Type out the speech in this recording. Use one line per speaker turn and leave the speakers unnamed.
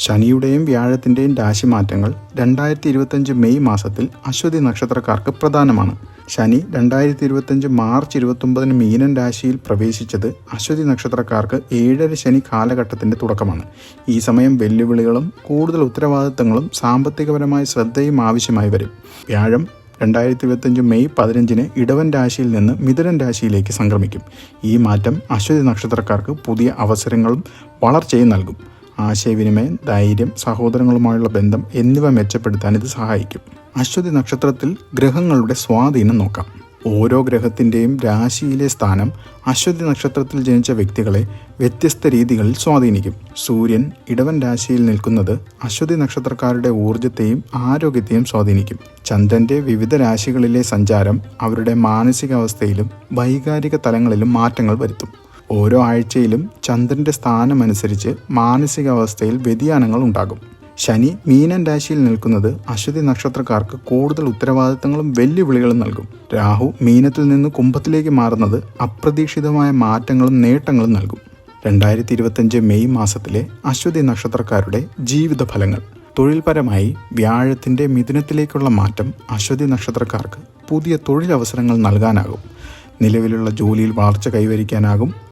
ശനിയുടെയും വ്യാഴത്തിൻ്റെയും രാശിമാറ്റങ്ങൾ 2025 May മാസത്തിൽ അശ്വതി നക്ഷത്രക്കാർക്ക് പ്രധാനമാണ്. ശനി 2025 മാർച്ച് 29 മീനൻ രാശിയിൽ പ്രവേശിച്ചത് അശ്വതി നക്ഷത്രക്കാർക്ക് 7.5 ശനി കാലഘട്ടത്തിൻ്റെ തുടക്കമാണ്. ഈ സമയം വെല്ലുവിളികളും കൂടുതൽ ഉത്തരവാദിത്തങ്ങളും സാമ്പത്തികപരമായ ശ്രദ്ധയും ആവശ്യമായി വരും. വ്യാഴം 2025 മെയ് 15 ഇടവൻ രാശിയിൽ നിന്ന് മിഥുനൻ രാശിയിലേക്ക് സംക്രമിക്കും. ഈ മാറ്റം അശ്വതി നക്ഷത്രക്കാർക്ക് പുതിയ അവസരങ്ങളും വളർച്ചയും നൽകും. ആശയവിനിമയം, ധൈര്യം, സഹോദരങ്ങളുമായുള്ള ബന്ധം എന്നിവ മെച്ചപ്പെടുത്താൻ ഇത് സഹായിക്കും. അശ്വതി നക്ഷത്രത്തിൽ ഗ്രഹങ്ങളുടെ സ്വാധീനം നോക്കാം. ഓരോ ഗ്രഹത്തിൻ്റെയും രാശിയിലെ സ്ഥാനം അശ്വതി നക്ഷത്രത്തിൽ ജനിച്ച വ്യക്തികളെ വ്യത്യസ്ത രീതികളിൽ സ്വാധീനിക്കും. സൂര്യൻ ഇടവൻ രാശിയിൽ നിൽക്കുന്നത് അശ്വതി നക്ഷത്രക്കാരുടെ ഊർജത്തെയും ആരോഗ്യത്തെയും സ്വാധീനിക്കും. ചന്ദ്രൻ്റെ വിവിധ രാശികളിലെ സഞ്ചാരം അവരുടെ മാനസികാവസ്ഥയിലും വൈകാരിക തലങ്ങളിലും മാറ്റങ്ങൾ വരുത്തും. ഓരോ ആഴ്ചയിലും ചന്ദ്രൻ്റെ സ്ഥാനമനുസരിച്ച് മാനസികാവസ്ഥയിൽ വ്യതിയാനങ്ങൾ ഉണ്ടാകും. ശനി മീനൻ രാശിയിൽ നിൽക്കുന്നത് അശ്വതി നക്ഷത്രക്കാർക്ക് കൂടുതൽ ഉത്തരവാദിത്തങ്ങളും വെല്ലുവിളികളും നൽകും. രാഹു മീനത്തിൽ നിന്ന് കുംഭത്തിലേക്ക് മാറുന്നത് അപ്രതീക്ഷിതമായ മാറ്റങ്ങളും നേട്ടങ്ങളും നൽകും. 2025 മെയ് മാസത്തിലെ അശ്വതി നക്ഷത്രക്കാരുടെ ജീവിത ഫലങ്ങൾ. തൊഴിൽപരമായി വ്യാഴത്തിൻ്റെ മിഥുനത്തിലേക്കുള്ള മാറ്റം അശ്വതി നക്ഷത്രക്കാർക്ക് പുതിയ തൊഴിലവസരങ്ങൾ നൽകാനാകും. നിലവിലുള്ള ജോലിയിൽ വളർച്ച കൈവരിക്കാനാകും.